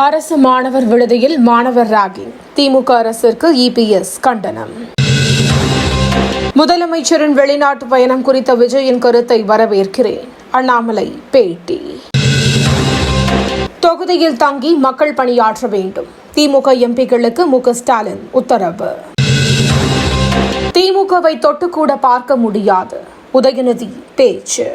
அரசு மாணவர் விடுதியில் மாணவர் ராகிங். திமுக அரசிற்கு இபிஎஸ் கண்டனம். முதலமைச்சரின் வெளிநாட்டு பயணம் குறித்த விஜயின் கருத்தை வரவேற்கிறேன். அண்ணாமலை பேட்டி. தொகுதியில் தங்கி மக்கள் பணியாற்ற வேண்டும். திமுக எம்பிக்களுக்கு மு.க. ஸ்டாலின் உத்தரவு. திமுகவை தொட்டுக்கூட பார்க்க முடியாது. உதயநிதி பேச்சு.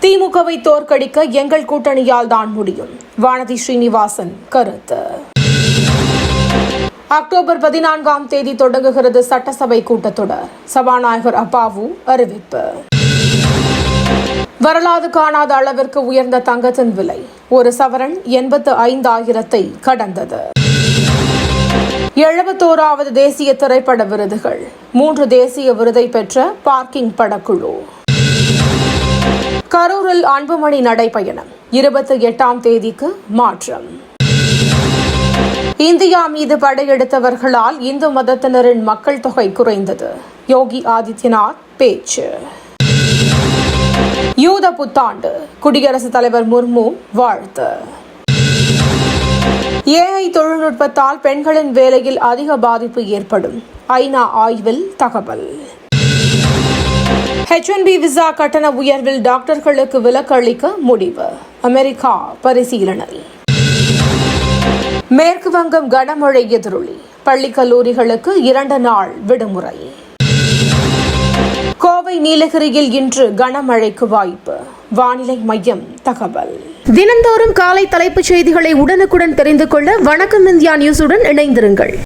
திமுகவை தோற்கடிக்க எங்கள் கூட்டணியால் தான் முடியும். வானதி ஸ்ரீனிவாசன் கருத்து. அக்டோபர் 14ஆம் தேதி தொடங்குகிறது சட்டசபை கூட்டத்தொடர். சபாநாயகர் அப்பாவு அறிவிப்பு. வரலாறு காணாத அளவிற்கு உயர்ந்த தங்கத்தின் விலை. ஒரு சவரன் 85,000 கடந்தது. 71வது தேசிய திரைப்பட விருதுகள். 3 தேசிய விருதை பெற்ற பார்க்கிங் படக்குழு. கரூரில் அன்புமணி நடைபயணம் 28ஆம் தேதிக்கு மாற்றம். இந்தியா மீது படையெடுத்தவர்களால் இந்து மதத்தினரின் மக்கள் தொகை குறைந்தது. யோகி ஆதித்யநாத் பேச்சு. யூத புத்தாண்டு. குடியரசுத் தலைவர் முர்மு வாழ்த்து. ஏஐ தொழில்நுட்பத்தால் பெண்களின் வேலையில் அதிக பாதிப்பு ஏற்படும். ஐநா ஆய்வில் தகவல். H1B விசா கட்டண உயர்வில் டாக்டர்களுக்கு விலக்கு அளிக்க முடிவு. அமெரிக்கா பரிசீலனை. மேற்கு வங்கம் கனமழை எதிரொலி. பள்ளி கல்லூரிகளுக்கு 2 நாள் விடுமுறை. கோவை நீலகிரியில் இன்று கனமழைக்கு வாய்ப்பு. வானிலை மையம் தகவல். தினந்தோறும் காலை தலைப்புச் செய்திகளை உடனுக்குடன் தெரிந்து கொள்ள வணக்கம் இந்தியா நியூஸுடன் இணைந்திருங்கள்.